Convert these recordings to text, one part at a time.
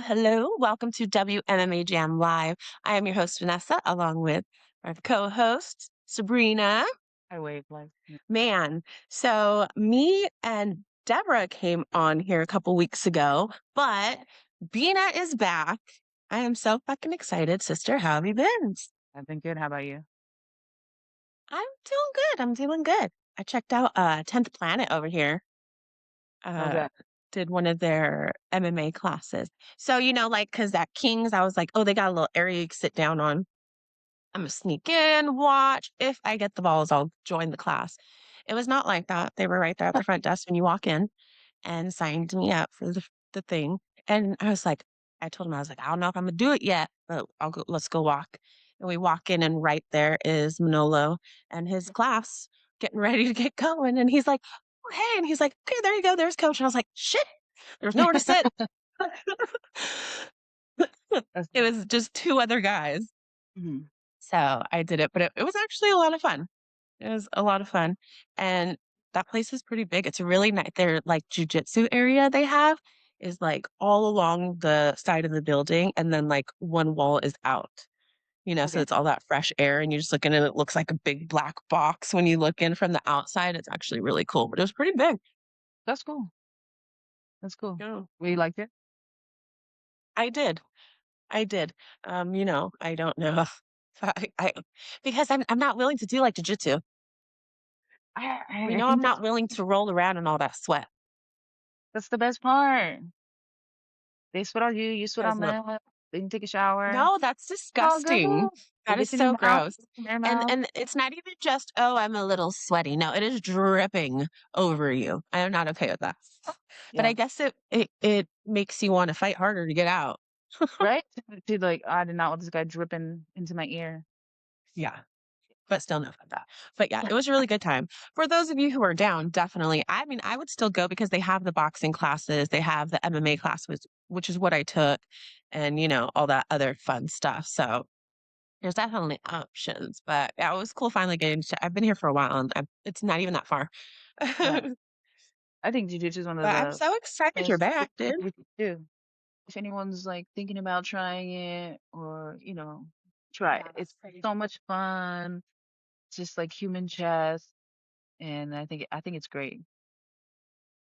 Hello. Welcome to WMMA Jam Live. I am your host, Vanessa, along with our co-host, Sabrina. I wave like, Man, so me and Deborah came on here a couple weeks ago, but Bina is back. I am so fucking excited. Sister, how have you been? I've been good. How about you? I'm doing good. I'm doing good. I checked out 10th Planet over here. How's uh that? did one of their MMA classes. So, like, cause at King's, I was like, oh, they got a little area you can sit down on. I'm gonna sneak in, watch. If I get the balls, I'll join the class. It was not like that. They were right there at the front desk when you walk in and signed me up for the thing. And I was like, I told him, I was like, I don't know if I'm gonna do it yet, but let's go walk. And we walk in, and right there is Manolo and his class getting ready to get going. And he's like, oh, hey. And he's like, okay, there you go. There's coach. And I was like, shit, there's nowhere to sit. That's It was just two other guys. mhm. So I did it, but it was actually a lot of fun. It was a lot of fun. And that place is pretty big. It's a really nice, their like jujitsu area they have is like all along the side of the building. And then like one wall is out, so Okay, it's all that fresh air and you're just looking and it looks like a big black box when you look in from the outside. It's actually really cool, but it was pretty big. that's cool. That's cool. Yeah, We liked it. I did. I did. I don't know. I because I'm not willing to do like jujitsu. I think I'm not willing to roll around in all that sweat. that's the best part. They sweat on you, you sweat Does on not. them. Then you take a shower. No, that's It's all good. disgusting. It That is gets in your so mouth, gross. in their And mouth. and it's not even just, "Oh, I'm a little sweaty." No, it is dripping over you. I am not okay with that. But I Yeah. guess it makes you wanna fight harder to get out. Right? Dude, like, I did not want this guy dripping into my ear. Yeah, but still no fun that. But yeah, it was a really good time. For those of you who are down, definitely. I mean, I would still go because they have the boxing classes, they have the MMA class, which is what I took, and, all that other fun stuff. So there's definitely options, but yeah, it was cool finally getting to I've been here for a while, and it's not even that far. Yeah. But I think jiu-jitsu is one of I'm the so excited you're best back, dude. things you can do. If anyone's like thinking about trying it or, try it. Yeah, It's that's pretty so much fun. It's just like human chess. And I think it's great.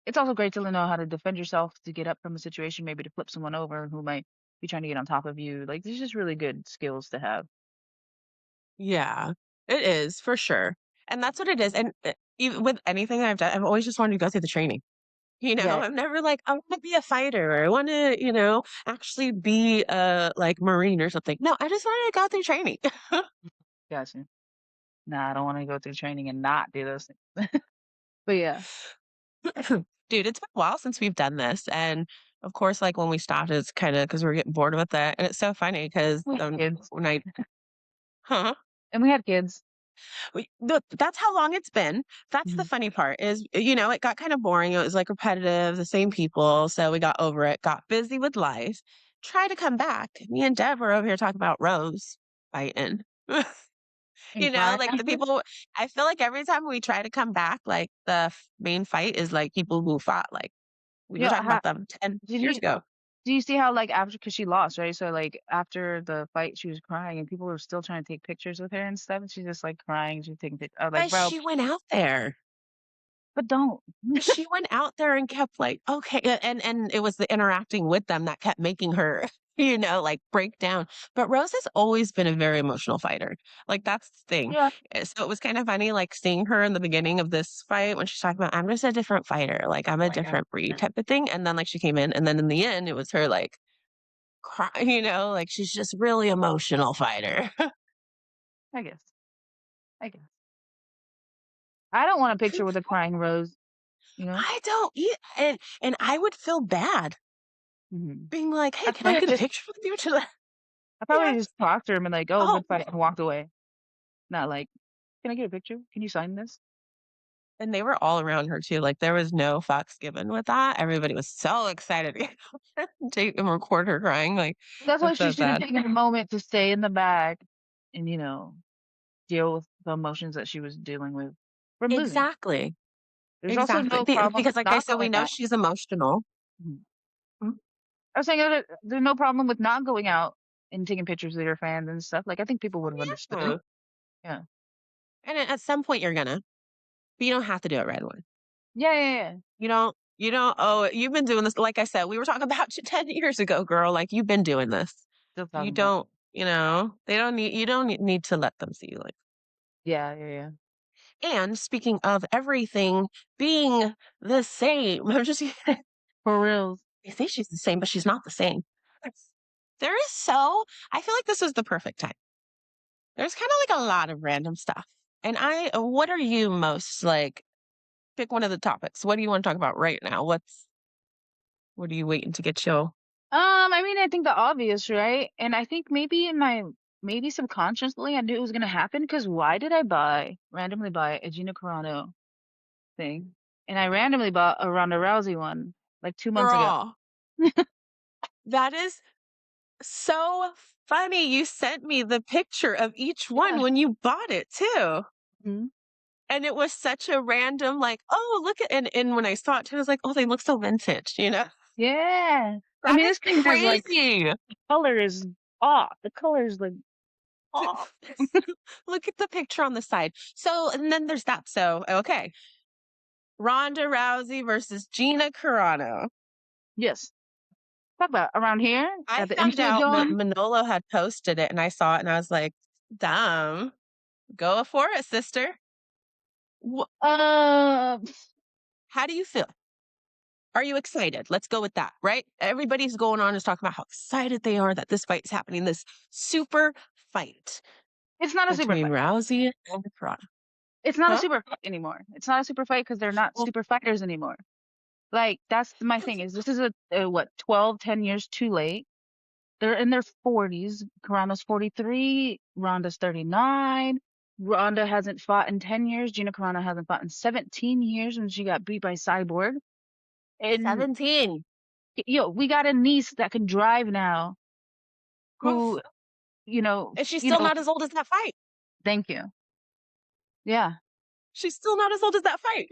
It's also great to know how to defend yourself, to get up from a situation, maybe to flip someone over who might be trying to get on top of you. Like there's just really good skills to have. Yeah, it is for sure, and that's what it is, and, even with anything that I've done, I've always just wanted to go through the training, Yeah, I'm never like, "I wanna be a fighter," or, "I wanna," actually be a, like, Marine or something. No, I just wanted to go through training. gotcha. Nah, I don't want to go through training and not do those things. But yeah, Dude, it's been a while since we've done this, and, of course, like, when we stopped, it's kinda because 'cause we're getting bored with it, and it's so funny because we had kids. when I Huh? And we had kids. That's how long it's been. That's the Mhm. funny part is, it got kind of boring. It was, like, repetitive, the same people, so we got over it, got busy with life, try to come back. Me and Deb were over here talking about Rose fighting. And crying Like, the after. people I feel like every time we try to come back, like, the main fight is, like, people who fought, like, we were Yeah, talking about them 10 did years you ago. do you see how like after because she lost, right? So like after the fight, she was crying, and people were still trying to take pictures with her and stuff. And she's just like crying. She's taking pictures. I was like, But bro, she went out there. but don't. She went out there and kept like, okay, and it was the interacting with them that kept making her, like break down. But Rose has always been a very emotional fighter. Like that's the thing. Yeah. So it was kind of funny, like seeing her in the beginning of this fight when she's talking about, I'm just a different fighter, like I'm a different breed type of thing. And then like she came in, and then in the end, it was her like cry, like she's just really emotional fighter. I guess. I guess. I don't want a picture with a crying rose. You know. I don't eat, and I would feel bad Hmm. being like, hey, I can I probably get a just picture with you? To I probably Yes. just talked to him and like, oh, Oh, good fight, and walked away. Not like, can I get a picture? Can you sign this? and they were all around her too, like, there was no fucks given with that, everybody was so excited to take and record her crying, like, That's why that's she so should have sad. taken a moment to stay in the back and deal with the emotions that she was dealing with from losing. Exactly, There's also exactly, no problem because, with like I not said, we going know back. she's emotional. Mhm. Mhm. I was saying there's no problem with not going out and taking pictures of your fans and stuff. Like I think people would have understood. Yeah. Yeah. And at some point you're gonna, but you don't have to do it right away. Yeah, yeah, yeah. You don't oh, you've been doing this, like I said, we were talking about you 10 years ago, girl, like, you've been doing this. Still You talking about. don't they don't need you don't need to let them see you like. Yeah, yeah, yeah. And speaking of everything being the same, I'm just For reals. they say she's the same, but she's not the same. It's there is so I feel like this is the perfect time. There's kinda like a lot of random stuff. And what are you most like pick one of the topics. What do you wanna talk about right now? What are you waiting to get your I mean, I think the obvious, right? And I think maybe maybe subconsciously I knew it was gonna happen because why did I randomly buy a Gina Carano thing? And I randomly bought a Ronda Rousey one like 2 months ago. girl, that is so funny. You sent me the picture of each one Yeah. when you bought it too. Mhm. And it was such a random, like, oh, look at and when I saw it too, I was like, oh, they look so vintage, you know? Yeah. I That mean, is this thing has like crazy. color is off. The color is like off. Look at the picture on the side. So, and then there's that. So, okay. Ronda Rousey versus Gina Carano. Yes. Talk about around here I at the found M2 out John. Manolo had posted it and I saw it and I was like, damn, go for it, sister. Wh- Uh, How do you feel? Are you excited? Let's go with that, right? Everybody's going on is talking about how excited they are that this fight's happening, this super fight it's not a super between fight. Rousey and Carano. It's not a Huh? super fight anymore. It's not a super fight because they're not Well, super fighters anymore. Like that's my thing is this is a what 12, 10 years too late. They're in their 40s. Carano's 43. Ronda's 39. Ronda hasn't fought in 10 years. Gina Carano hasn't fought in 17 years when she got beat by Cyborg. And 17. we got a niece that can drive now Oof. who, you know, And she's you still know, not as old as that fight. thank you. Yeah. She's still not as old as that fight.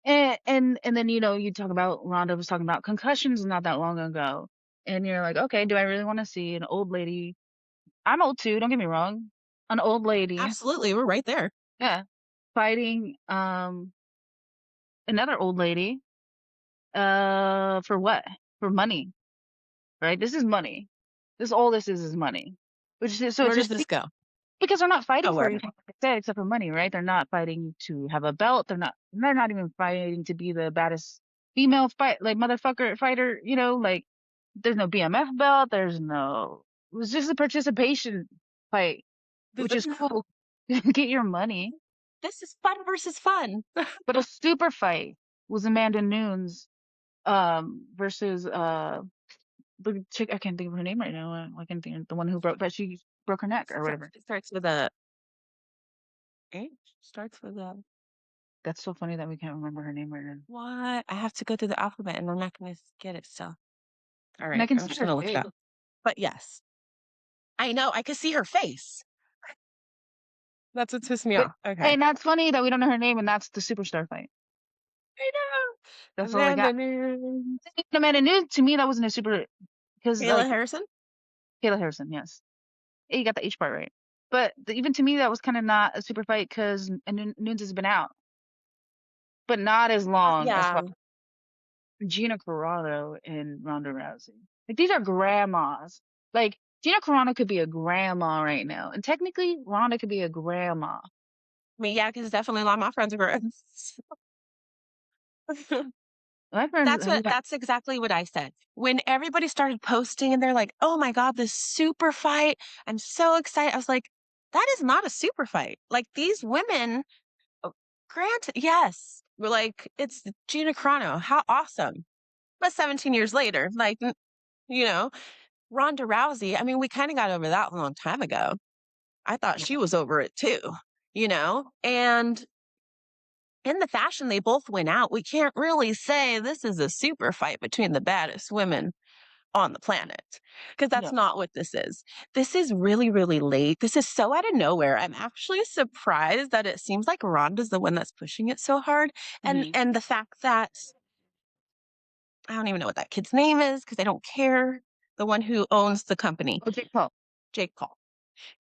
And then you talk about Ronda was talking about concussions not that long ago. And you're like, okay, do I really want to see an old lady? I'm old too, don't get me wrong. An old lady, Absolutely. We're right there. yeah, fighting another old lady for what? For money, right? This is money. This is money. Which is so it's Where does just this go? because they're not fighting for Nowhere. anything like I said, except for money, right? They're not fighting to have a belt. They're not even fighting to be the baddest female motherfucker fighter, like there's no BMF belt, it was just a participation fight, This, which is cool. Get your money. this is fun versus fun. But a super fight was Amanda Nunes versus the chick I can't think of her name right now. I can't think of the one who but she broke her neck or whatever. It starts with a H. Starts with a That's so funny that we can't remember her name right now. what? I have to go through the alphabet and I'm not going to get it still. All And I right. can I'm see just her going to look it face. up. But yes, I know. I can see her face. That's what pissed me But off. Okay. and that's funny that we don't know her name, and that's the superstar fight. I know. That's all I Amanda got. Nunes. Amanda Nunes to me that wasn't a super because Kayla like Harrison. Kayla Harrison, yes, you got the H part right. But even to me that was kind of not a super fight because Nunes has been out, but not as long as Yeah. Gina Carano and Ronda Rousey. Like these are grandmas. Like Gina Carano could be a grandma right now, and technically Ronda could be a grandma. I mean, yeah, because definitely a lot of my friends are girls. My friends who got That's exactly what I said. When everybody started posting and they're like, "Oh my god, this super fight. I'm so excited." I was like, "That is not a super fight." Like these women, oh, granted, yes. We're like, it's Gina Carano. How awesome. But 17 years later, like, you know, Ronda Rousey, I mean, we kind of got over that a long time ago. I thought she was over it too, And in the fashion they both went out, we can't really say this is a super fight between the baddest women on the planet because that's no. not what this is. This is really, really late. This is so out of nowhere. I'm actually surprised that it seems like Ronda's the one that's pushing it so hard. And Mhm. and the fact that I don't even know what that kid's name is because I don't care. The one who owns the company, Oh, Jake Paul. Jake Paul,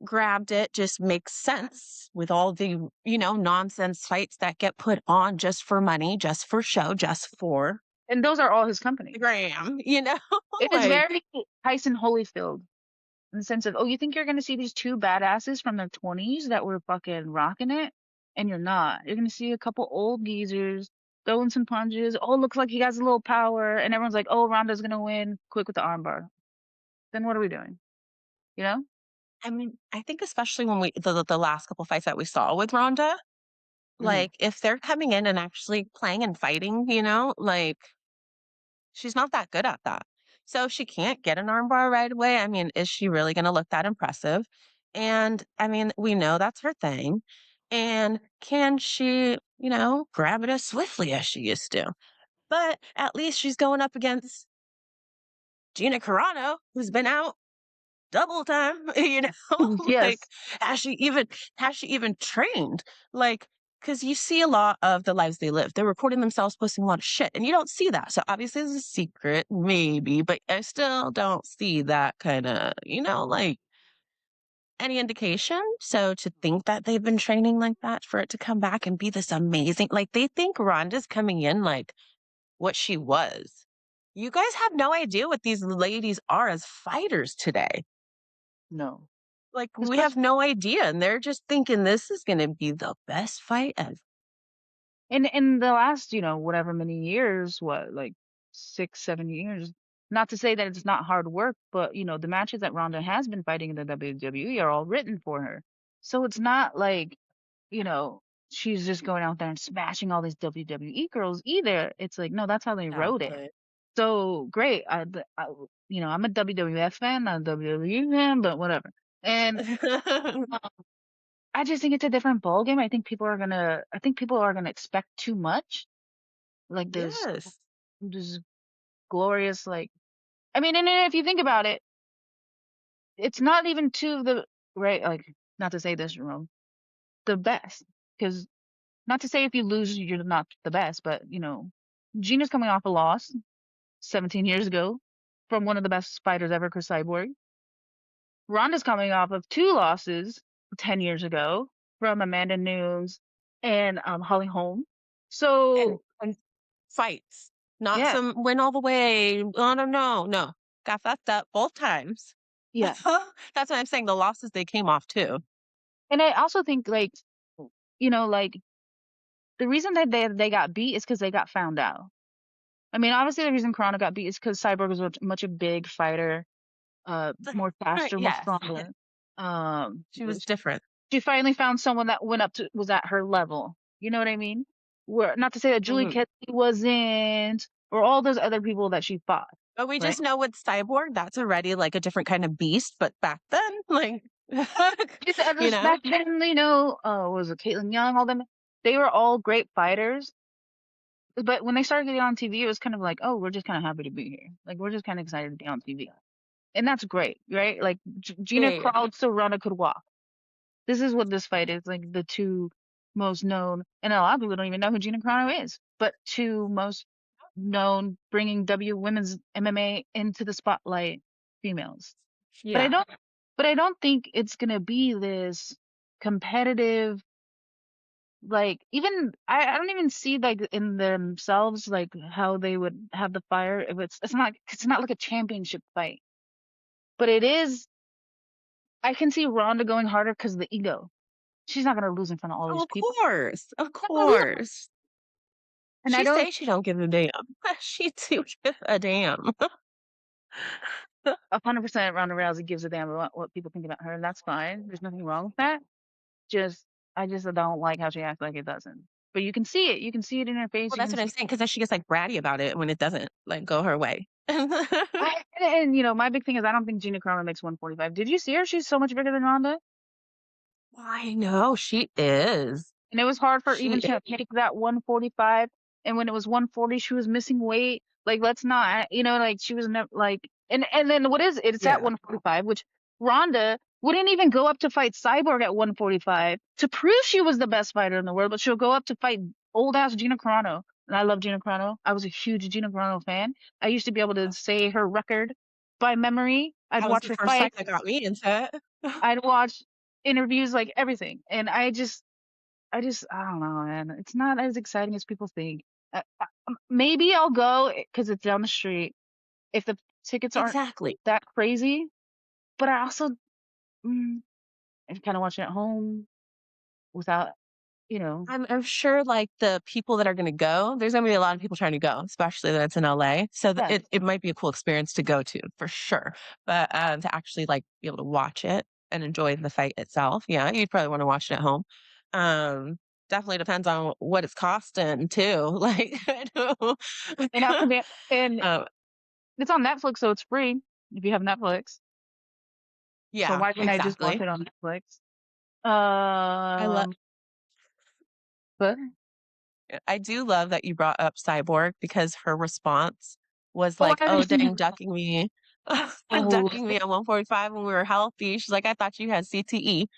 grabbed it. Just makes sense with all the, nonsense fights that get put on just for money, just for show, just for And those are all his the companies. gram. It is Like, very Tyson Holyfield in the sense of, oh, you think you're gonna see these two badasses from their 20s that were fucking rocking it, and you're not. You're gonna see a couple old geezers throwing some punches. Oh, looks like he has a little power, and everyone's like, oh, Ronda's gonna win, quick with the armbar. Then what are we doing? You know? I mean, I think especially when the last couple fights that we saw with Ronda, Hmm. like if they're coming in and actually playing and fighting, like she's not that good at that. So if she can't get an armbar right away, I mean, is she really going to look that impressive? And I mean, we know that's her thing. And can she, grab it as swiftly as she used to? But at least she's going up against Gina Carano, who's been out double time, like Yes. has she even trained? Like, because you see a lot of the lives they live. They're recording themselves posting a lot of shit, and you don't see that. So obviously it's a secret, maybe, but I still don't see that kind of, like any indication. So to think that they've been training like that for it to come back and be this amazing, like they think Rhonda's coming in like what she was. You guys have no idea what these ladies are as fighters today. No. Like, we have Especially no idea, and they're just thinking this is gonna be the best fight ever. in the last, whatever many years, what, like 6, 7 years. Not to say that it's not hard work, but the matches that Ronda has been fighting in the WWE are all written for her. So it's not like, you know, she's just going out there and smashing all these WWE girls either. It's like, no, that's how they wrote it. Exactly. So great. I'm a WWF fan, not a WWE fan, but whatever. And I just think it's a different ballgame. I think people are gonna expect too much. Like Yes. this glorious, like, I mean, and then if you think about it, it's not even to the right, like, not to say this wrong, the best. Because not to say if you lose you're not the best, but Gina's coming off a loss 17 years ago from one of the best fighters ever, Chris Cyborg. Ronda's coming off of two losses 10 years ago from Amanda Nunes and Holly Holm. And So, fights, not yeah, some win all the way. Oh, no. Got fucked up both times. yeah. That's what I'm saying, the losses they came off too. And I also think, like, like the reason that they got beat is because they got found out. I mean, obviously the reason Corona got beat is because Cyborg was much a big fighter, more Right, faster, more yes. stronger. She was different. She finally found someone that went up to was at her level. You know what I mean? Where not to say that Julie Mhm. Ketley wasn't, or all those other people that she fought, But we right? just know with Cyborg, that's already, like, a different kind of beast, but back then, like, Just at you this know? back then, was it Caitlin Young? All them, they were all great fighters. But when they started getting on TV, it was kind of like, oh, we're just kind of happy to be here. Like we're just kind of excited to be on TV, and that's great, right? Like Yeah, Gina yeah, yeah. crawled so Ronda could walk. This is what this fight is, like the two most known, and a lot of people don't even know who Gina Carano is, but two most known bringing women's MMA into the spotlight females. But I Yeah. don't, but I don't think it's gonna be this competitive. Like even I don't even see like in themselves like how they would have the fire if it's not like a championship fight, but it is. I can see Ronda going harder because of the ego. She's not gonna lose in front of all Oh, these of people. course, of Not gonna lose. course. And I She don't say she don't give a damn. She do give a damn. 100% Ronda Rousey gives a damn about what people think about her, and that's fine. There's nothing wrong with that. Just I just don't like how she acts like it doesn't. But you can see it. You can see it in her face. Well, You that's can what I'm see. saying. Because then she gets, like, bratty about it when it doesn't, like, go her way. And my big thing is I don't think Gina Carano makes 145. Did you see her? She's so much bigger than Ronda. I know, she is. And it was hard for She even is. to pick that 145. And when it was 140, she was missing weight. Like, let's not, like she was never like, and then what is it? It's at Yeah. 145, which Ronda wouldn't even go up to fight Cyborg at 145 to prove she was the best fighter in the world, but she'll go up to fight old ass Gina Carano and I love Gina Carano. I was a huge Gina Carano fan. I used to be able to say her record by memory. I'd That was watch the her first fight fight. that got me into it. I'd watch interviews, like everything, and I don't know, man. It's not as exciting as people think. Maybe I'll go because it's down the street if the tickets aren't Exactly. that crazy. But I also, mm, I kind of watch it at home without, you know. I'm sure, like, the people that are gonna go, there's gonna be a lot of people trying to go, especially that it's in LA, so Yeah, it might be a cool experience to go to, for sure, but, to actually, like, be able to watch it and enjoy the fight itself, yeah, you'd probably wanna watch it at home. Um, Definitely depends on what it's costing too, like, I know. and after that, and Um, it's on Netflix, so it's free if you have Netflix. So yeah, why wouldn't I just watch exactly. it on Netflix? I love. Um, but I do love that you brought up Cyborg because her response was oh, like, I "Oh, haven't seen dang, it. ducking me Oh, ducking me at 145 when we were healthy." She's like, "I thought you had CTE."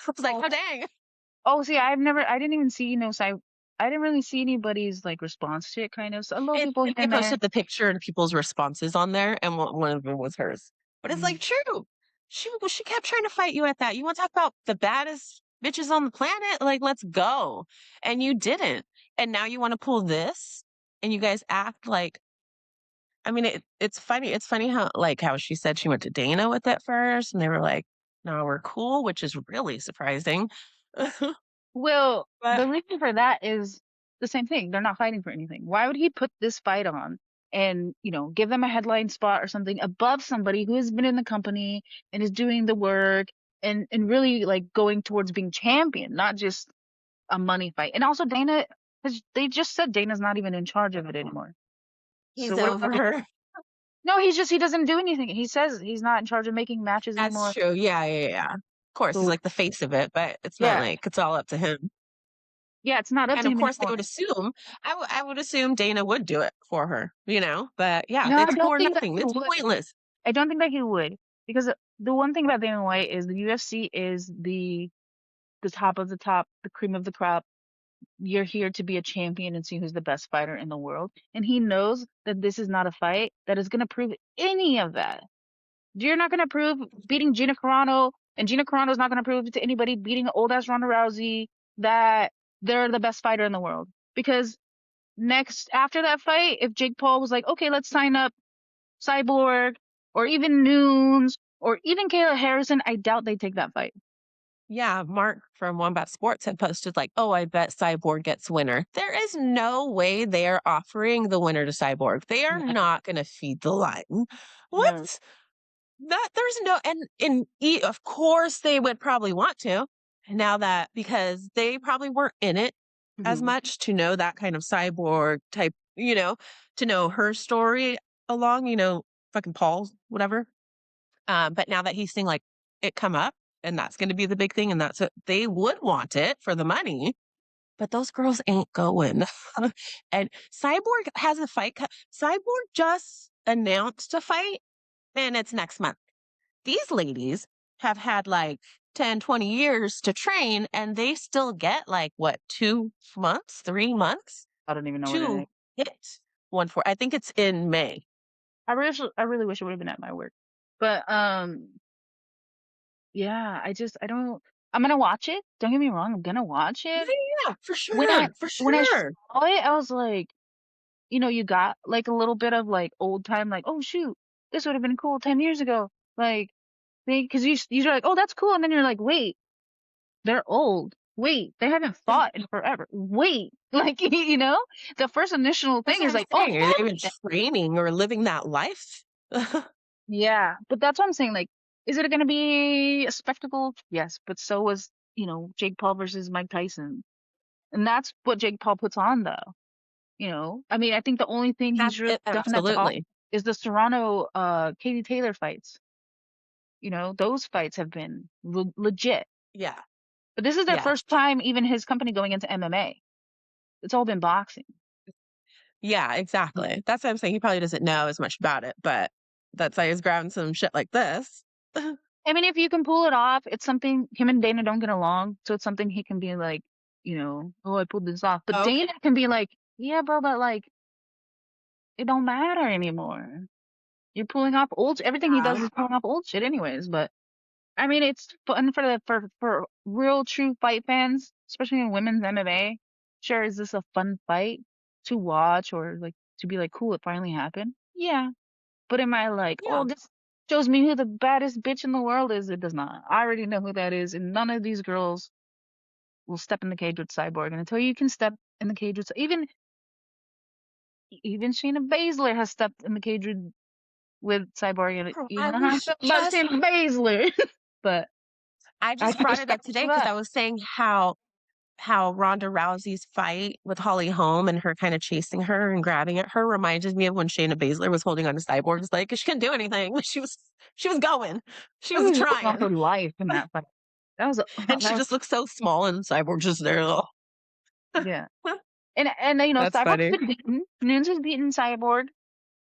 I was like, oh, "Oh, dang." oh, see, I didn't even see I didn't really see anybody's like response to it. Kind of, so a little people here They and there. posted the picture and people's responses on there, and one of them was hers. But it's, like, Mm. true. She kept trying to fight you at that. You wanna talk about the baddest bitches on the planet? Like, let's go. And you didn't. And now you wanna pull this, and you guys act like. I mean, it's funny. It's funny how, like, how she said she went to Dana with it first, and they were like, "No, we're cool," which is really surprising. Well, But the reason for that is the same thing. They're not fighting for anything. Why would he put this fight on and, give them a headline spot or something above somebody who has been in the company and is doing the work and really like going towards being champion, not just a money fight. And also Dana they just said Dana's not even in charge of it anymore. So he's what over her. no, he doesn't do anything. He says he's not in charge of making matches That's anymore. true. Yeah, yeah, yeah. Of course, he's So like the face of it, but it's not yeah. like it's all up to him. Yeah, it's not up And to of him course, they anymore. would assume I would assume Dana would do it for her, you know. But yeah, No, I it's cool don't or think that nothing. he It's would. pointless. I don't think that he would because the one thing about Dana White is the UFC is the top of the top, the cream of the crop. You're here to be a champion and see who's the best fighter in the world, and he knows that this is not a fight that is going to prove any of that. You're not going to prove beating Gina Carano, and Gina Carano is not going to prove to anybody beating old ass Ronda Rousey that they're the best fighter in the world. Because next after that fight, if Jake Paul was like, okay, let's sign up Cyborg, or even Nunes, or even Kayla Harrison, I doubt they take that fight. Yeah, Mark from Wombat Sports had posted like, "Oh, I bet Cyborg gets winner." There is no way they are offering the winner to Cyborg. They are No, not going to feed the line. no. What? That there's no of course they would probably want to. Now that because they probably weren't in it as Mhm. much to know that kind of cyborg type, to know her story along, fucking Paul's whatever. But now that he's seeing like it come up and that's going to be the big thing and that's what they would want it for the money, but those girls ain't going. And Cyborg has a fight. Cyborg just announced a fight and it's next month. These ladies have had like 10, 20 years to train and they still get like what, 2 months, 3 months I don't even know what it is. to hit I think it's in May. I really wish it would have been at my work. But yeah, I don't. I'm gonna watch it. Don't get me wrong. I'm gonna watch Yeah, it. yeah, for When I sure. For when I sure. saw it, I was like, you got like a little bit of like old time, like, oh shoot, this would have been cool 10 years ago. Like, because you're like, oh, that's cool, and then you're like, wait, they're old. Wait, they haven't fought in forever. Wait, like the first initial That's thing what is I'm like, oh saying. Are they even yeah, training or living that life? yeah. But that's what I'm saying. Like, is it going to be a spectacle? Yes, but so was Jake Paul versus Mike Tyson, and that's what Jake Paul puts on though. I mean, I think the only thing he's really done that's off Absolutely. is the Serrano Katie Taylor fights. Those fights have been legit. Yeah. But this is their Yeah. first time, even his company going into MMA. It's all been boxing. Yeah, exactly. That's what I'm saying. He probably doesn't know as much about it, but that's why he's grabbing some shit like this. I mean, if you can pull it off, it's something him and Dana don't get along, so it's something he can be like, oh, I pulled this off. But Okay. Dana can be like, Yeah, bro, but like it don't matter anymore. You're pulling off old everything he does Yeah. is pulling off old shit anyways, but I mean it's fun for for real true fight fans, especially in women's MMA. Sure, is this a fun fight to watch or like to be like cool it finally happened? Yeah. But am I like, Yeah. oh, this shows me who the baddest bitch in the world is? It does not. I already know who that is, and none of these girls will step in the cage with Cyborg. And until you can step in the cage with even Shayna Baszler has stepped in the cage with Cyborg, and Bro, you I know how I was feel about just Shayna Baszler, but I I just can brought it up respect today for because that. I was saying how Ronda Rousey's fight with Holly Holm and her kind of chasing her and grabbing at her reminded me of when Shayna Baszler was holding on to Cyborg's leg 'cause she couldn't do anything. She was going. She She was was going on trying. her life in that fight. That was And she that was just looked so small and Cyborg's just there. Oh. yeah. And you know, That's Cyborg's funny. been beaten. Nunes has beaten Cyborg.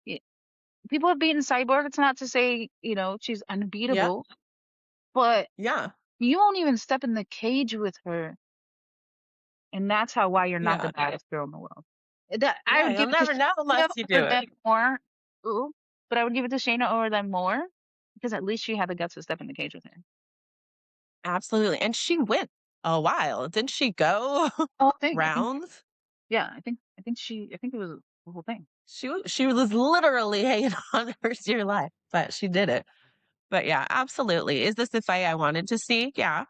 Y- People have beaten Cyborg. It's not to say, you know, she's Yeah. unbeatable, but Yeah. you won't even step in the cage with her, and that's how why you're not the Yeah. baddest girl in the world. That I Yeah. would You'll give it to never know unless Shayna you over do it. them more. Ooh, but I would give it to Shayna over them more because at least she had the guts to step in the cage with her. Absolutely. And she went a while. Didn't she go Whole thing. rounds? Yeah, I think it was the whole thing. She was literally hanging on for dear life, but she did it. But yeah, absolutely. Is this the fight I wanted to see? Yeah,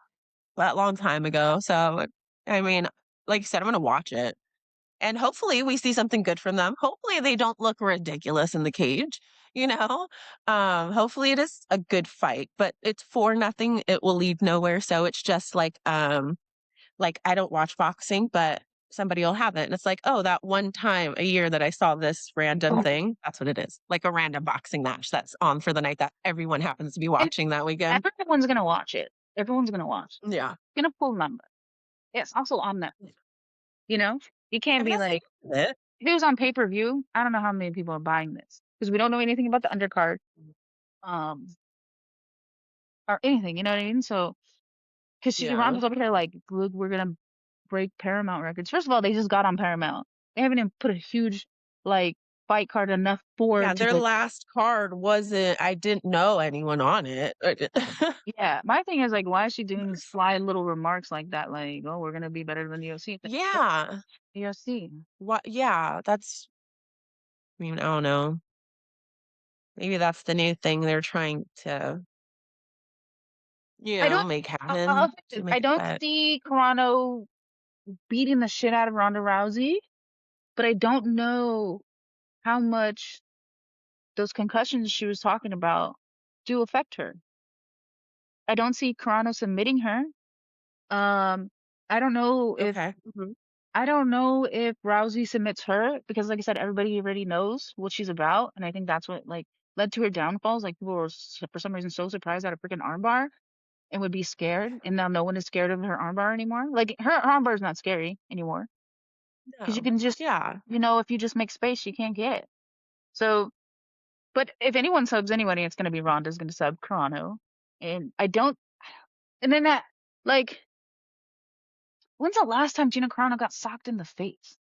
that long time ago. So, I mean, like you said, I'm going to watch it. And hopefully we see something good from them. Hopefully they don't look ridiculous in the cage, you know? Hopefully it is a good fight, but it's for nothing. It will lead nowhere. So it's just like I don't watch boxing, but somebody will have it. And it's like, oh, that one time a year that I saw this random thing, that's what it is. Like a random boxing match that's on for the night that everyone happens to be And watching that weekend. everyone's gonna watch it. Everyone's gonna watch. Yeah. It's gonna pull number. It's also on Netflix. You know, you can't And be that's like it. if it was on pay per view. I don't know how many people are buying this because we don't know anything about the undercard, um, or anything. You know what I mean? So because she Yeah. Ronda's over here like, look, we're gonna break Paramount records. First of all, they just got on Paramount. They haven't even put a huge like fight card enough Yeah. forward to Their like. last card wasn't, I didn't know anyone on it. Yeah, my thing is like, why is she doing sly little remarks like that? Like, oh, we're gonna be better than the UFC. What Yeah. UFC? What? Yeah. That's, I mean, I don't know. Maybe that's the new thing they're trying to, I don't. make I'll happen fix to it. make I it don't that. see Carano beating the shit out of Ronda Rousey, but I don't know how much those concussions she was talking about do affect her. I don't see Carano submitting her. Um, I don't know if Okay. Mhm. I don't know if Rousey submits her because, like I said, everybody already knows what she's about, and I think that's what like led to her downfalls. Like people were for some reason so surprised at a freaking armbar and would be scared, and now no one is scared of her armbar anymore. Like her armbar is not scary anymore because you No. can just, Yeah. you know, if you just make space, you can't get it. So, but if anyone subs anybody, it's gonna be Ronda's gonna sub Carano, and I don't. And then that like, when's the last time Gina Carano got socked in the face?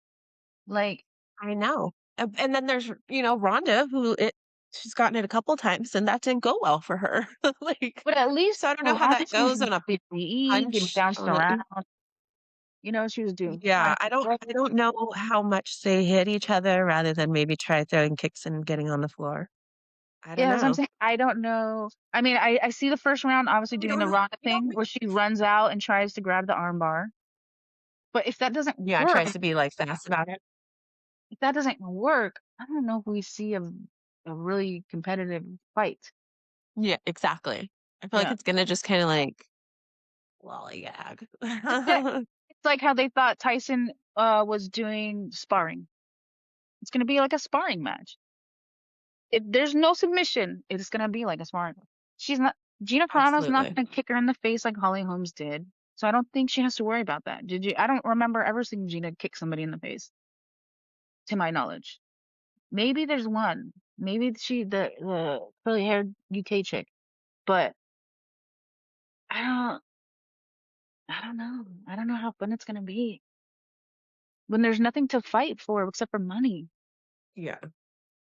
Like, I know. And then there's, Rhonda who she's gotten it a couple times and that didn't go well for her. Like, but at least so I don't know how that Ronda's goes using on a PPE, getting punch bounced on a around. You know, she was doing yeah, fine. I don't know how much they hit each other rather than maybe try throwing kicks and getting on the floor. I don't Yeah, that's what I'm know. saying. I don't know. I mean, I see the first round obviously We doing don't the know. Ronda We don't thing know. where she runs out and tries to grab the armbar. But if that doesn't Yeah, work, tries to be like fast about it. if that doesn't work, I don't know if we see a really competitive fight. Yeah, exactly. I feel like Yeah. it's gonna just kind of like lollygag. It's gonna, it's like how they thought Tyson was doing sparring. It's gonna be like a sparring match. If there's no submission, it's gonna be like a sparring. She's not Gina Carano's not Absolutely. gonna kick her in the face like Holly Holmes did. So I don't think she has to worry about that. Did you? I don't remember ever seeing Gina kick somebody in the face, to my knowledge. Maybe there's one. Maybe the curly haired UK chick. But I don't I don't know. I don't know how fun it's gonna be. when there's nothing to fight for except for money. Yeah.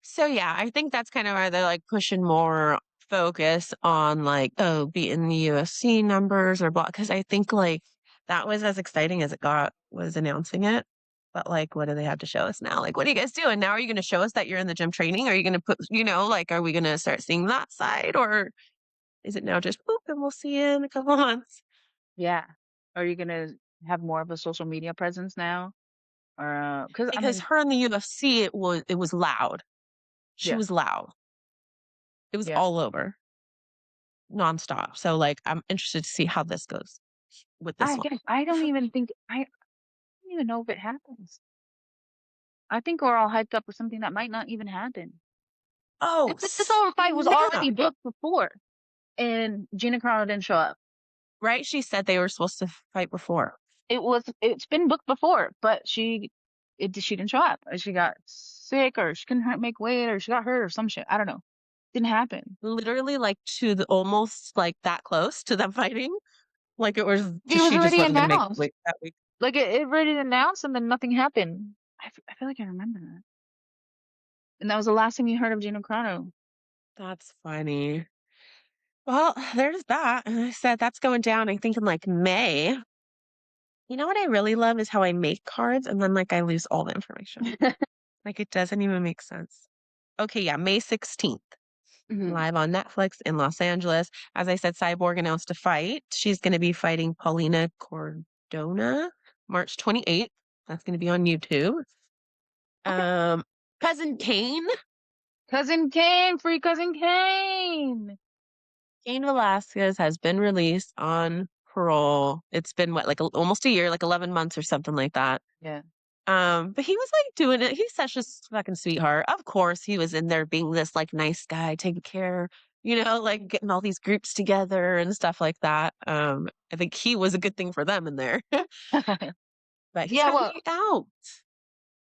So, yeah, I think that's kind of why they're, like, pushing more focus on, like, oh, beating the UFC numbers or blah, because I think, like, that was as exciting as it got was announcing it. But, like, what do they have to show us now? Like, what are you guys doing? Now are you gonna show us that you're in the gym training? Are you gonna put like, are we gonna start seeing that side, or is it now just, "Boop, and we'll see you in a couple months?" Yeah. Are you gonna have more of a social media presence now? Or, because I Because mean, her in the UFC, it was loud. She yeah, was loud. It was yeah. all over, nonstop. So, like, I'm interested to see how this goes with this I one. guess I don't even think I don't even know if it happens. I think we're all hyped up for something that might not even happen. Oh, This whole fight was snap! already booked before, and Gina Carano didn't show up. Right? She said they were supposed to fight before. It's been booked before, but she didn't show up. Or she got sick, or she couldn't make weight, or she got hurt, or some shit. I don't know. Didn't happen. Literally, like, to the almost, like, that close to them fighting. Like, it was It just was she just already wasn't gonna make announced. weight that week. Like it already announced, and then nothing happened. I feel like I remember that, and that was the last time you heard of Gina Carano. That's funny. Well, there's that, and I said that's going down, I think, in, like, May. You know what I really love is how I make cards and then, like, I lose all the information. Like, it doesn't even make sense. Okay, yeah, May 16th, Mhm. live on Netflix in Los Angeles. As I said, Cyborg announced a fight. She's gonna be fighting Paulina Cordona, March 28th. That's gonna be on YouTube. Okay. Um, Cousin Kane, Cousin Kane, free cousin Kane. Cain Velasquez has been released on parole. It's been what, like, almost a year, like 11 months or something like that. Yeah. But he was, like, doing it. He's such a fucking sweetheart. Of course, he was in there being this, like, nice guy, taking care, like, getting all these groups together and stuff like that. I think he was a good thing for them in there. But he's Yeah, finally well, out.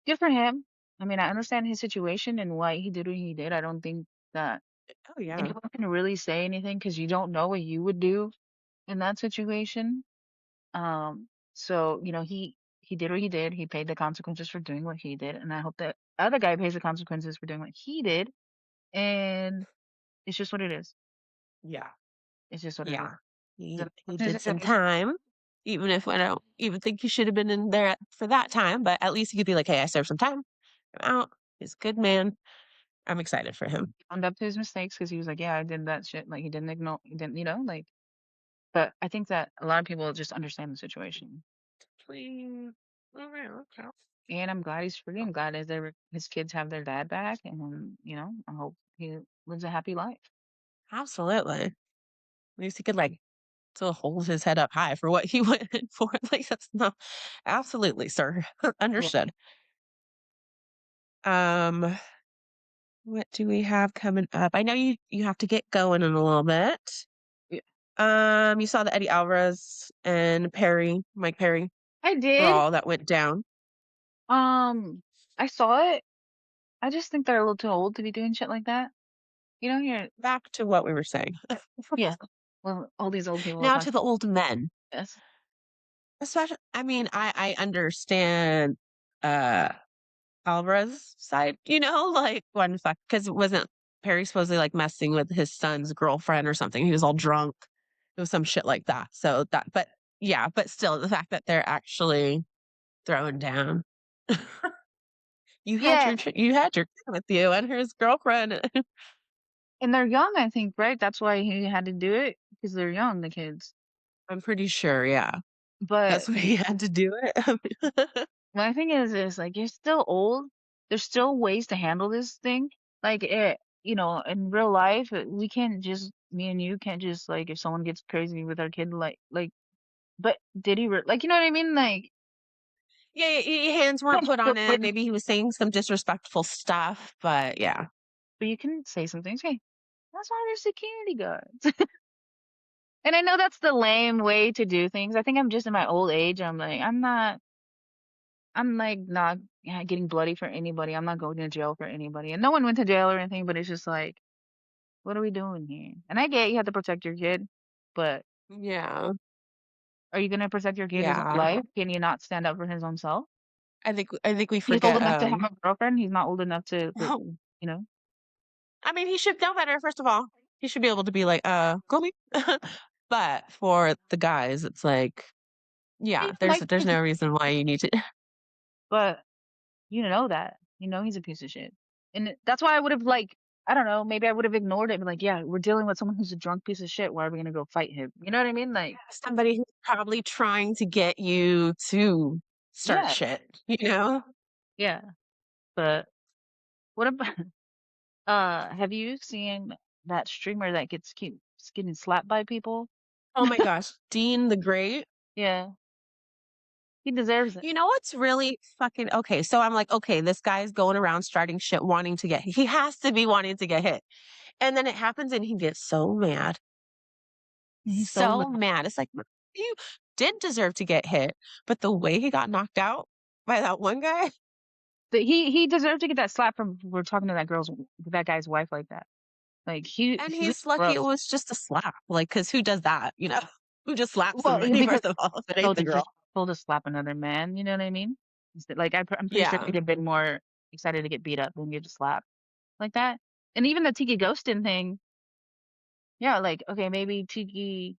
good for him. I mean, I understand his situation and why he did what he did. I don't think that Oh, yeah. anyone can really say anything because you don't know what you would do in that situation. So, he did what he did. He paid the consequences for doing what he did, and I hope that other guy pays the consequences for doing what he did. And it's just what it is. Yeah. It's just what it is. Yeah. It's an He unfortunate did some situation. time, even if I don't even think he should have been in there for that time, but at least he could be like, "Hey, I served some time. I'm out." He's a good man. I'm excited for him. He owned up to his mistakes because he was like, "Yeah, I did that shit." Like he didn't ignore, he didn't, like. But I think that a lot of people just understand the situation, Please. Okay, okay. and I'm glad he's free. I'm glad his kids have their dad back, and I hope he lives a happy life. Absolutely. At least he could, like, still hold his head up high for what he went in for. Like, that's not absolutely, sir. Yeah, Understood. Um, what do we have coming up? I know you have to get going in a little bit. yeah. You saw the Eddie Alvarez and Mike Perry I did. brawl that went down. I saw it. I just think they're a little too old to be doing shit like that. You're Back to what we were saying. yeah. Well, all these old people Now talk to the old men. this. Especially, I mean, I understand, uh, Alvarez's side, like, when fact, because it wasn't Perry supposedly, like, messing with his son's girlfriend or something. He was all drunk. It was some shit like that. So but yeah, but still, the fact that they're actually throwing down. Yeah, You had your kid with you and his girlfriend. and they're young, I think, right? That's why he had to do it because they're young, the kids. I'm pretty sure, yeah. But That's why he had to do it. my thing is like you're still old. There's still ways to handle this thing. Like in real life, we can't just me and you can't just like if someone gets crazy with our kid, like. But did he like you know what I mean? Like Yeah, hands weren't put on but it. Maybe he was saying some disrespectful stuff, but yeah. you can say some things. Hey, that's why there's security guards. And I know that's the lame way to do things. I think I'm just in my old age. I'm like not yeah, getting bloody for anybody. I'm not going to jail for anybody. And no one went to jail or anything, but it's just like, what are we doing here? And I get you have to protect your kid, but Yeah. are you going to protect your kid his whole Yeah. life? Can you not stand up for his own self? I think we He's old forget, enough to have a girlfriend, he's not old enough to no, you know? I mean, he should know better, first of all. He should be able to be like, "Go me." But for the guys, it's like, He yeah, there's might there's be, no reason why you need to. but you know that. You know he's a piece of shit. And that's why I would've, like, I don't know, maybe I would've ignored it and been like, "Yeah, we're dealing with someone who's a drunk piece of shit, why are we gonna go fight him?" You know what I mean? Like, Somebody who's probably trying to get you to start yeah, shit, you know? yeah. But what about have you seen that streamer that keeps getting slapped by people? Oh my gosh, Dean the Great. Yeah, he deserves it. You know what's really fucking okay, so I'm like, "Okay, this guy's going around starting shit wanting to get he has to be wanting to get hit." And then it happens and he gets He's so so little. mad. It's like, you did deserve to get hit, but the way he got knocked out by that one guy, He deserved to get that slap from for talking to that guy's wife like that. Like, and he was he's lucky it gross. was just a slap, like, cause who does that, you know? Who just slaps Well, somebody because first of all if it so ain't the girl? disrespectful to slap another man, you know what I mean? Like, I'm pretty sure Yeah. he'd have been more excited to get beat up than get a slap like that. And even the Tiki Ghostin thing, yeah, like, okay, maybe Tiki,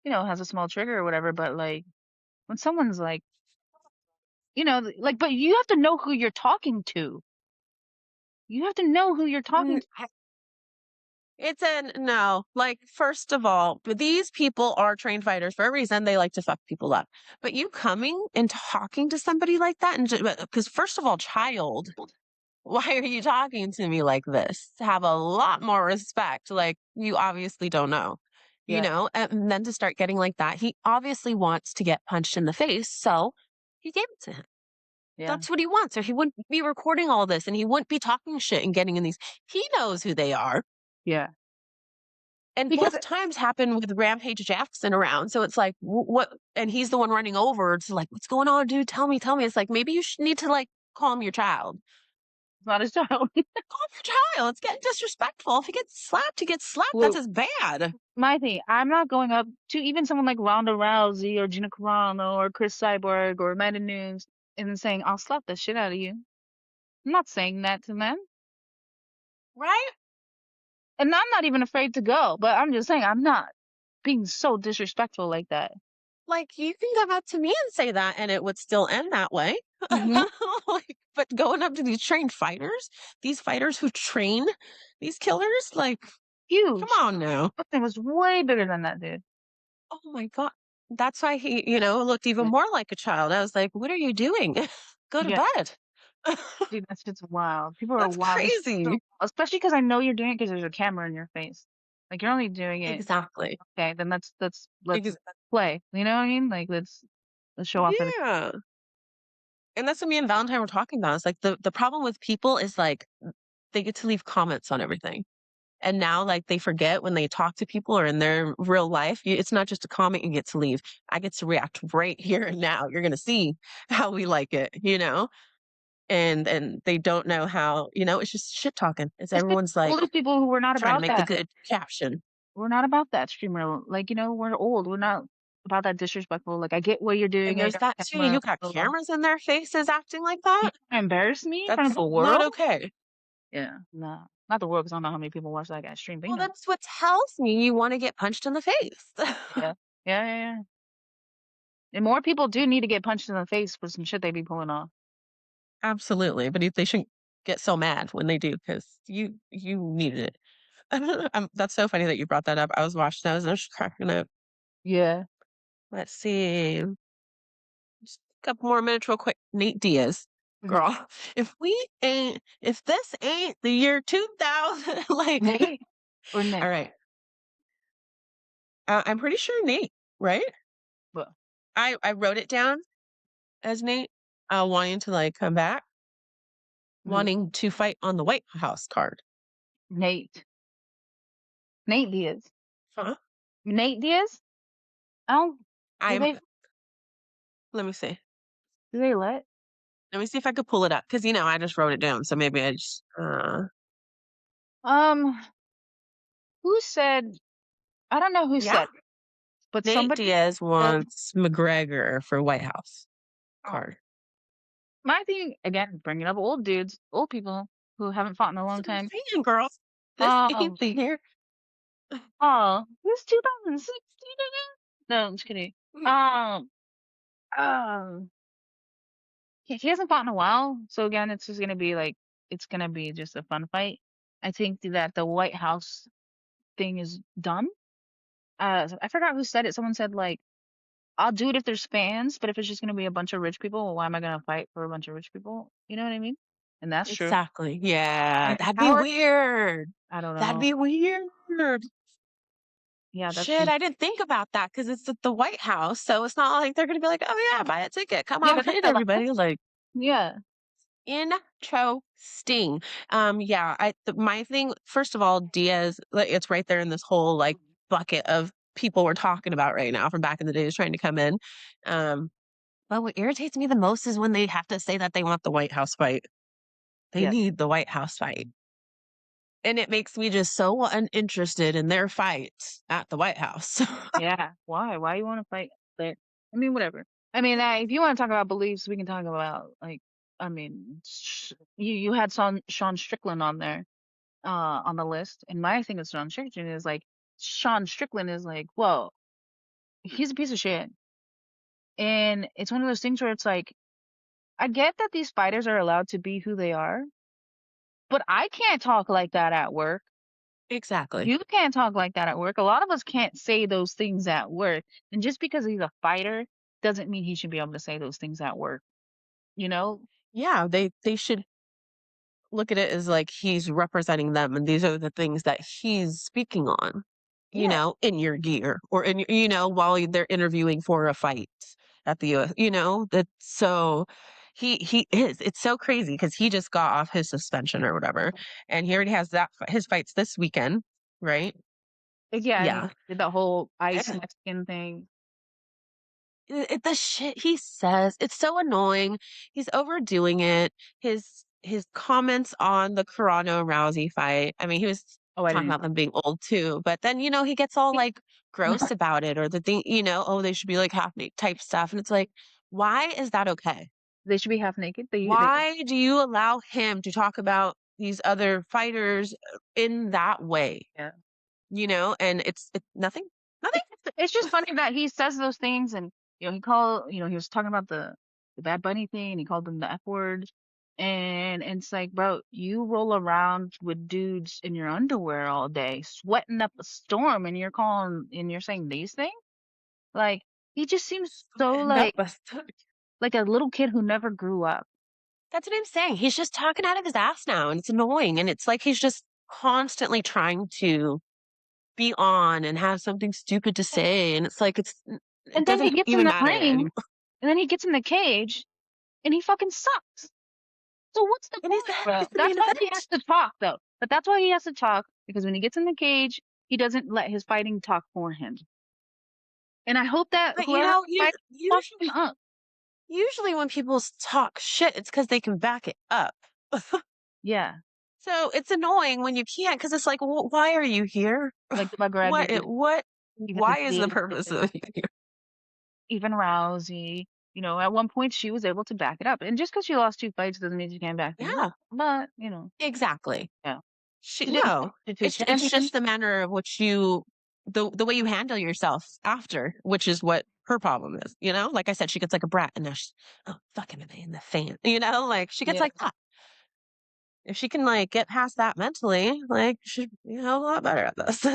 has a small trigger or whatever, but, like, when someone's like, like, but you have to know who you're talking to. You have to know who you're talking N to. It's a no. Like, first of all, these people are trained fighters for a reason. They like to fuck people up. But you coming and talking to somebody like that, and because first of all, child, why are you talking to me like this? Have a lot more respect. Like, you obviously don't know, Yeah, and then to start getting like that, he obviously wants to get punched in the face. So he gave it to him. yeah, That's what he wants. Or he wouldn't be recording all this and he wouldn't be talking shit and getting in these. He knows who they are. yeah. And Because both times happened with Rampage Jackson around. So it's like, what? And he's the one running over to like, what's going on, dude? Tell me, tell me. It's like, maybe you should need to like calm your child. it's not his child. Calm your child. It's getting disrespectful. If he gets slapped, he gets slapped. That's Well, as bad. my thing, I'm not going up to even someone like Ronda Rousey or Gina Carano or Chris Cyborg or Amanda Nunes and then saying, I'll slap the shit out of you. I'm not saying that to them. Right? And I'm not even afraid to go, but I'm just saying I'm not being so disrespectful like that. Like, you can come up to me and say that, and it would still end that way. Hmm. Like, but going up to these fighters who train these killers, like, come Huge. on now. That thing was way bigger than that, dude. Oh my God. That's why he, looked even Yeah. more like a child. I was like, what are you doing? Go to Yeah. bed. Dude, that shit's wild. People are That's wild. crazy. Especially because I know you're doing it because there's a camera in your face. Like you're only doing it. Exactly. Okay, then let's Ex- play. You know what I mean? Like let's show off for the. yeah. And that's what me and Valentine were talking about. It's like the problem with people is like they get to leave comments on everything. And now, like, they forget when they talk to people or in their real life, it's not just a comment you get to leave. I get to react right here and now. You're going to see how we like it. And they don't know how, it's just shit talking. It's Especially everyone's like older people who were not trying to about make the that. good caption. We're not about that streamer. Like we're old. We're not about that disrespectful. Like I get what you're doing And it. there's You're that on too. camera. You got Blah, blah, blah. cameras in their faces acting like You that. trying to embarrass me in front of That's the not world? okay. Yeah, nah, not the world because I don't know how many people watch that guy stream. But Well, that's what tells me you want to get punched in the face. yeah, yeah, yeah, yeah. And more people do need to get punched in the face for some shit they be pulling off. Absolutely. But they shouldn't get so mad when they do because you needed it. That's so funny that you brought that up. I was watching those and I was just cracking up. Yeah. Let's see. Just a couple more minutes real quick. Nate Diaz. Mhm. Girl, if this ain't the year 2000, like, Nate or all Nick? right. I'm pretty sure Nate, right? Well, I wrote it down as Nate, wanting to like come back, mhm. wanting to fight on the White House card. Nate. Nate Diaz. Huh? Nate Diaz? I don't. Do I'm, they? let me see. Do they let? Let me see if I could pull it up because I just wrote it down. So maybe I just, Um. Who said? I don't know who yeah. said, it, but Nate somebody Diaz said. wants McGregor for White House Oh, card. my thing again, bringing up old dudes, old people who haven't fought in a long That's what I'm time. saying, girl. This Um, ain't the year. oh, this 2016 again? No, I'm just kidding. Um, um, he hasn't fought in a while, so again, it's just gonna be like it's gonna be just a fun fight. I think that the White House thing is done. I forgot who said it. Someone said like, "I'll do it if there's fans, but if it's just gonna be a bunch of rich people, well, why am I gonna fight for a bunch of rich people?" You know what I mean? And that's true. Exactly. Yeah, And that'd be power, weird. I don't That'd know. be weird. Yeah, that's Shit, true. I didn't think about that because it's at the White House, so it's not like they're gonna be like, "Oh, yeah, buy a ticket. Come Yeah, on but that's in, the last. everybody." Like, Yeah, interesting. Yeah, my thing, first of all, Diaz, like, it's right there in this whole, like, bucket of people we're talking about right now from back in the days trying to come in. Um, but what irritates me the most is when they have to say that they want the White House fight. They yes, need the White House fight. And it makes me just so uninterested in their fight at the White House. yeah. Why? Why you want to fight there? I mean, whatever. I mean, if you want to talk about beliefs, we can talk about like, I mean, you had Sean Strickland on there, on the list, and my thing with Sean Strickland is like, Sean Strickland is like, well, he's a piece of shit, and it's one of those things where it's like, I get that these fighters are allowed to be who they are, but I can't talk like that at work. Exactly. You can't talk like that at work. A lot of us can't say those things at work. And just because he's a fighter doesn't mean he should be able to say those things at work. You know? Yeah, they should look at it as like he's representing them and these are the things that he's speaking on, Yeah. in your gear or while they're interviewing for a fight at the US, that so he is. It's so crazy because he just got off his suspension or whatever, and he already has his fights this weekend, right? Like, yeah, and he Yeah. did the whole ice Mexican thing. The shit he says, it's so annoying. He's overdoing it. His comments on the Carano Rousey fight. I mean, he was Oh, I talking didn't about them being old too, but then he gets all even. like gross about it or the thing, oh, they should be like half naked type stuff. And it's like, why is that okay? They should be half naked. They Why do you allow him to talk about these other fighters in that way? yeah. And it's nothing, nothing. It's just funny that he says those things, and he was talking about the Bad Bunny thing, and he called them the F word. And it's like, bro, you roll around with dudes in your underwear all day, sweating up a storm, and you're saying these things? Like, he just seems so Nope. like a little kid who never grew up. That's what I'm saying. He's just talking out of his ass now, and it's annoying. And it's like he's just constantly trying to be on and have something stupid to say. And it's like it And then he doesn't gets in even the matter ring, anymore. and then he gets in the cage, and he fucking sucks. So what's the And point, bro? he's the That's main why he has event. to talk, though. But that's why he has to talk, because when he gets in the cage, he doesn't let his fighting talk for him. And I hope that But whoever fights fucks him usually up. usually when people talk shit, it's because they can back it up. Yeah, So it's annoying when you can't, because it's like, why are you here? like the McGregor, What? even the Why is the purpose Davis, of you here? even Rousey. At one point she was able to back it up. And just because she lost two fights doesn't mean she can't back things up. Yeah, But, exactly. yeah. She did No, to a it's champion. just the manner of which the way you handle yourself after, which is what her problem is. Like I said, she gets like a brat, and now she's oh fucking in the fan. Like she gets Yeah. like that. If she can like get past that mentally, like she's a lot better at this.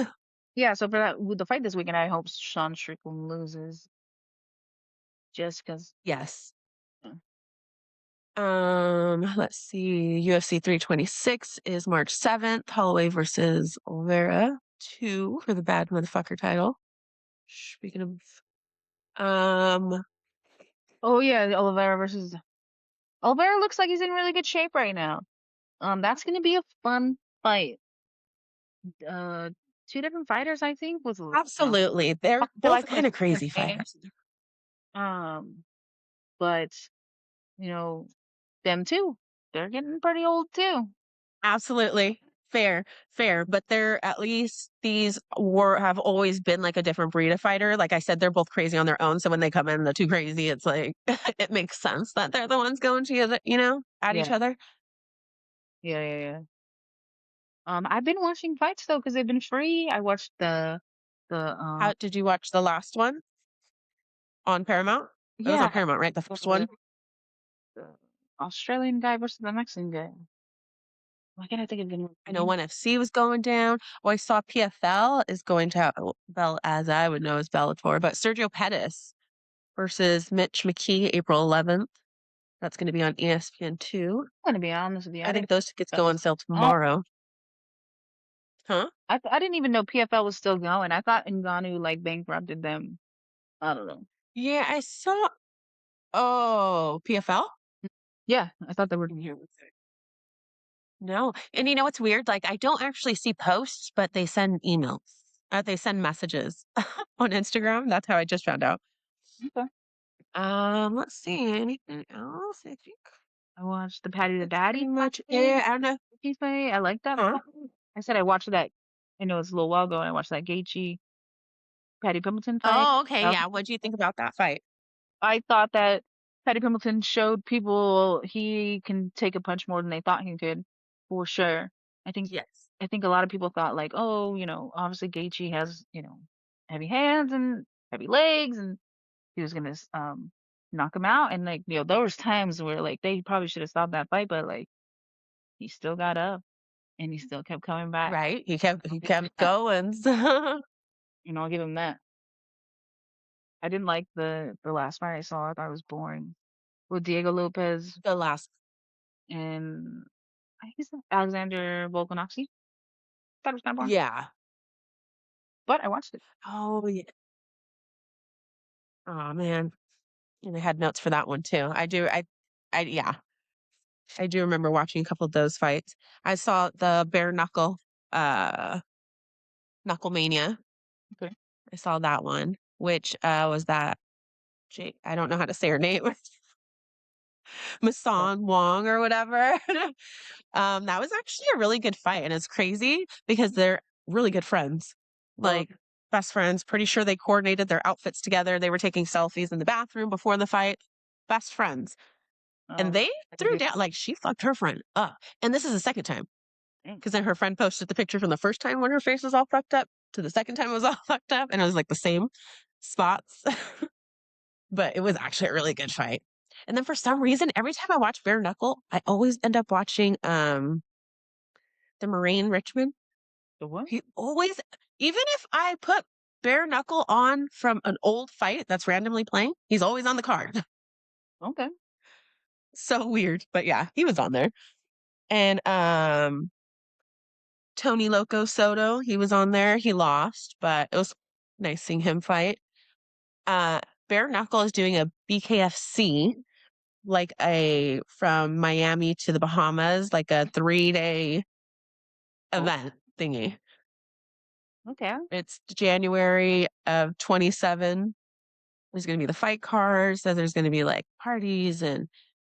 Yeah, so for that, with the fight this weekend, I hope Sean Strickland loses just because. Yes. Let's see. UFC 326 is March 7th. Holloway versus Oliveira 2 for the bad motherfucker title. Speaking of, Oh, yeah, Oliveira looks like he's in really good shape right now. That's gonna be a fun fight. Uh, two different fighters, I think, with absolutely. They're both Velasquez kind of is crazy name. fighters. Um, but you know, them too. They're getting pretty old too. Absolutely. Fair, fair, but they're at least these were have always been, like, a different breed of fighter. Like I said, they're both crazy on their own, so when they come in, the 2 crazy, it's like, it makes sense that they're the ones going to at each Yeah. other. Yeah, yeah, yeah. I've been watching fights though because they've been free. I watched the How did you watch the last one on Paramount? It was on yeah, Paramount, right? The first one? the Australian guy versus the Mexican guy. Why can't I think of the I know name? ONE FC was going down. Oh, I saw PFL is going to Bell as I would know as Bellator, but Sergio Pettis versus Mitch McKee, April 11th. That's gonna be on ESPN2. I'm gonna be honest with you. I I think didn't. those tickets That go on was. sale Oh, tomorrow. Huh? I didn't even know PFL was still going. I thought Ngannou like bankrupted them. I don't know. Yeah, I saw oh, PFL? Yeah, I thought they were. In here with it. No, and you know what's weird? Like, I don't actually see posts, but they send emails. They send messages on Instagram. That's how I just found out. Okay. Let's see, anything else? I think I watched the Patty the that's pretty Daddy much fight. it. I don't know. He's fight. I like that Huh? fight. I said I watched that. I know it's a little while ago, and I watched that Gaethje Patty Pimbleton fight. Oh, okay, That yeah. What do you think about that fight? I thought that Paddy Pimbleton showed people he can take a punch more than they thought he could, for sure. I think Yes. I think a lot of people thought like, oh, obviously Gaethje has, heavy hands and heavy legs, and he was gonna knock him out. And like, there was times where like they probably should have stopped that fight, but like he still got up and he still kept coming back. Right? He I'll kept give him that. going. I'll give him that. I didn't like the last fight I saw. I thought it was boring with Diego Lopez The last and I think it's Alexander Volkanovski. Thought it was kind of boring, yeah. but I watched it. Oh, yeah. Oh man. And I had notes for that one too. Yeah, I do remember watching a couple of those fights. I saw the bare knuckle, uh, Knucklemania. Okay. I saw that one, which was that I don't know how to say her name, So, Masan Wong or whatever. That was actually a really good fight, and it's crazy because they're really good friends, oh, like best friends. Pretty sure they coordinated their outfits together. They were taking selfies in the bathroom before the fight. Best friends. And oh, they I can threw see. down like, she fucked her friend up, and this is the 2nd time, Dang. because then her friend posted the picture from the first time when her face was all fucked up to the 2nd time it was all fucked up, and it was, like, the same spots, but it was actually a really good fight. And then for some reason, every time I watch bare knuckle, I always end up watching, the Marine Richmond. The what? He always even if I put bare knuckle on from an old fight that's randomly playing, he's always on the card. Okay. So weird, but yeah, he was on there. And, Tony Loco Soto, he was on there, he lost, but it was nice seeing him fight. Uh, Bare Knuckle is doing a BKFC, like a from Miami to the Bahamas, like a 3-day Oh, event thingy. okay. It's January of 27. There's gonna be the fight cards, so there's gonna be, like, parties and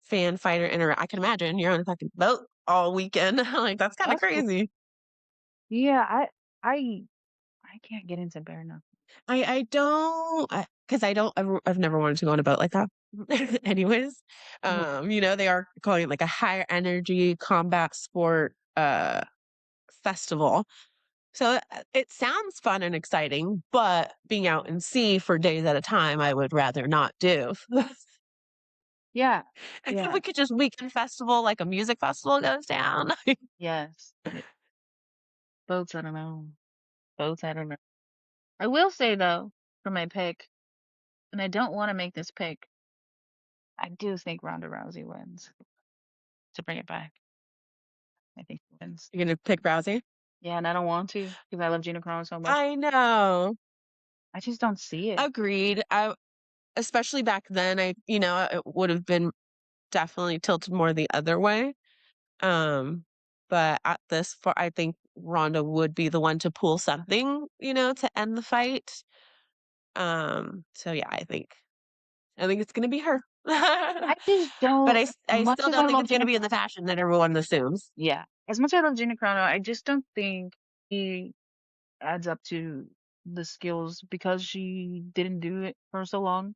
fan fighter I can imagine you're on a fucking boat all weekend, like, that's kinda That's cool. crazy. Yeah, I I can't get into bare knuckle. I don't because I don't I've never wanted to go on a boat like that. Anyways, Mhm. they are calling it like a higher energy combat sport festival. So it sounds fun and exciting, but being out in sea for days at a time, I would rather not do. Yeah, If yeah, we could just weekend festival like a music festival goes down. yes. Yeah. Boats, I don't know. Boats, I don't know. I will say though, for my pick, and I don't want to make this pick, I do think Ronda Rousey wins. To bring it back, I think she wins. You're gonna pick Rousey? Yeah, and I don't want to because I love Gina Carano so much. I know. I just don't see it. Agreed. I especially back then, it would have been definitely tilted more the other way. But at this for I think Ronda would be the one to pull something, to end the fight. So yeah, I think I think it's gonna be her. I just But don't, as I much still as I don't think love it's gonna Gina be in the fashion that everyone assumes. yeah, as much as I love Gina Carano, I just don't think he adds up to the skills because she didn't do it for so long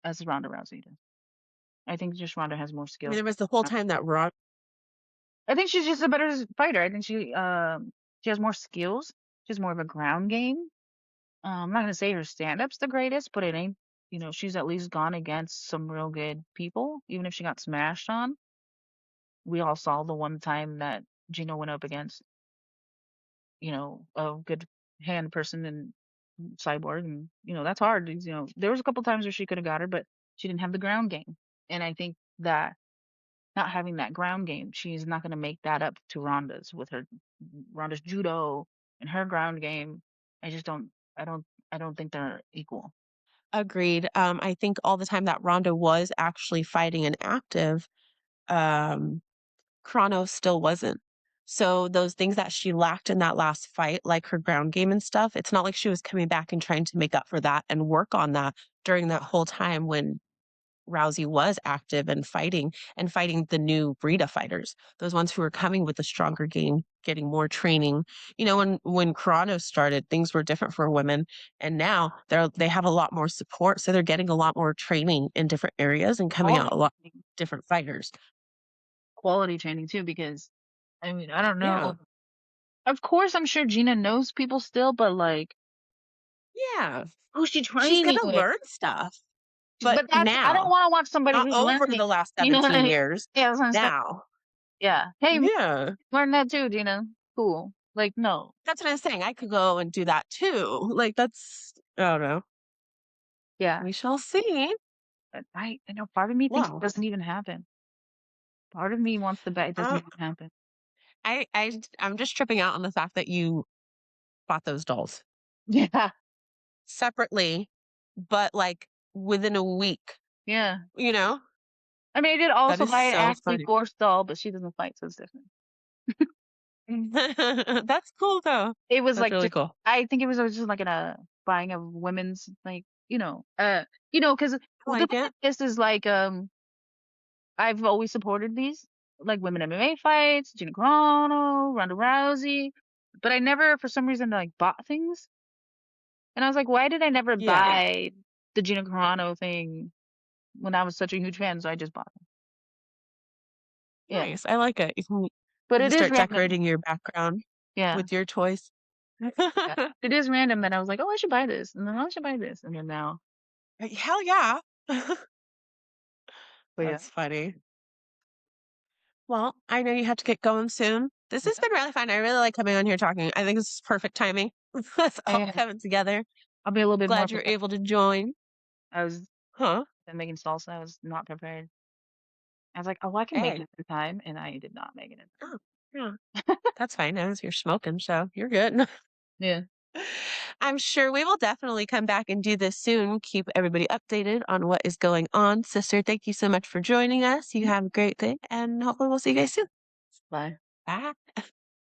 as Ronda Rousey does. I think just Ronda has more I mean, skills. there was the whole time that Ron I think she's just a better fighter. I think she has more skills. She has more of a ground game. I'm not gonna say her stand up's the greatest, but it ain't. She's at least gone against some real good people, even if she got smashed on. We all saw the one time that Gina went up against, a good hand person and Cyborg, and that's hard. There was a couple times where she could have got her, but she didn't have the ground game, and I think that not having that ground game, she's not going to make that up to Ronda's with her Ronda's judo and her ground game. I just don't. I don't think they're equal. agreed. I think all the time that Ronda was actually fighting and active, um, Kronos still wasn't. So those things that she lacked in that last fight, like her ground game and stuff, it's not like she was coming back and trying to make up for that and work on that during that whole time when Rousey was active and fighting the new breed of fighters, those ones who were coming with a stronger game, getting more training. When Kronos started, things were different for women, and now they have a lot more support, so they're getting a lot more training in different areas and coming out Quality a lot training. different fighters. Quality training too, because I mean, I don't Yeah, know. Of course, I'm sure Gina knows people still, but like, yeah. who's she She's training gonna with? learn stuff, but But I don't now, want to watch somebody not who's over the learning. last You know, 17 years. yeah, that's what I'm saying. Now, Yeah, hey, yeah. learn that too, Gina. Cool. Like, no. That's what I'm saying. I could go and do that too. Like that's I don't know. Yeah, We shall see. but I know part of me thinks it Wow. doesn't even happen. Part of me wants to bet it doesn't Uh, even happen. I'm just tripping out on the fact that you bought those dolls Yeah, separately, but like within a week, yeah. you know? I mean, I did That also is buy an so Ashley funny. Force doll, but she doesn't fight, so it's different. That's cool though. It was That's like really just, cool. I think it was just like in a buying of women's, like, because I the like thing it. with this is like, I've always supported these, like women MMA fights, Gina Carano, Ronda Rousey, but I never, for some reason, like bought things. And I was like, why did I never Yeah. buy the Gina Carano thing when I was such a huge fan? So I just bought them. Yeah. Nice. I like it. But You can it is start random. decorating your background Yeah. with your toys. Yeah. It is random that I was like, oh, I should buy this. And then oh, I should buy this. And then now, Hell yeah. but yeah. That's funny. Well, I know you have to get going soon. This has Yeah. been really fun. I really like coming on here talking. I think this is perfect timing. It's all And coming together. I'll be a little bit more Glad you're prepared. able to join. I was Huh? making salsa. I was not prepared. I was like, oh, I can make Hey. it in time. And I did not make it in Oh, yeah. That's fine as you're smoking, so you're good. time. I'm sure we will definitely come back and do this soon. Keep everybody updated on what is going on. Sister, thank you so much for joining us. You Yeah. have a great day, and hopefully we'll see you guys soon. Bye. Bye.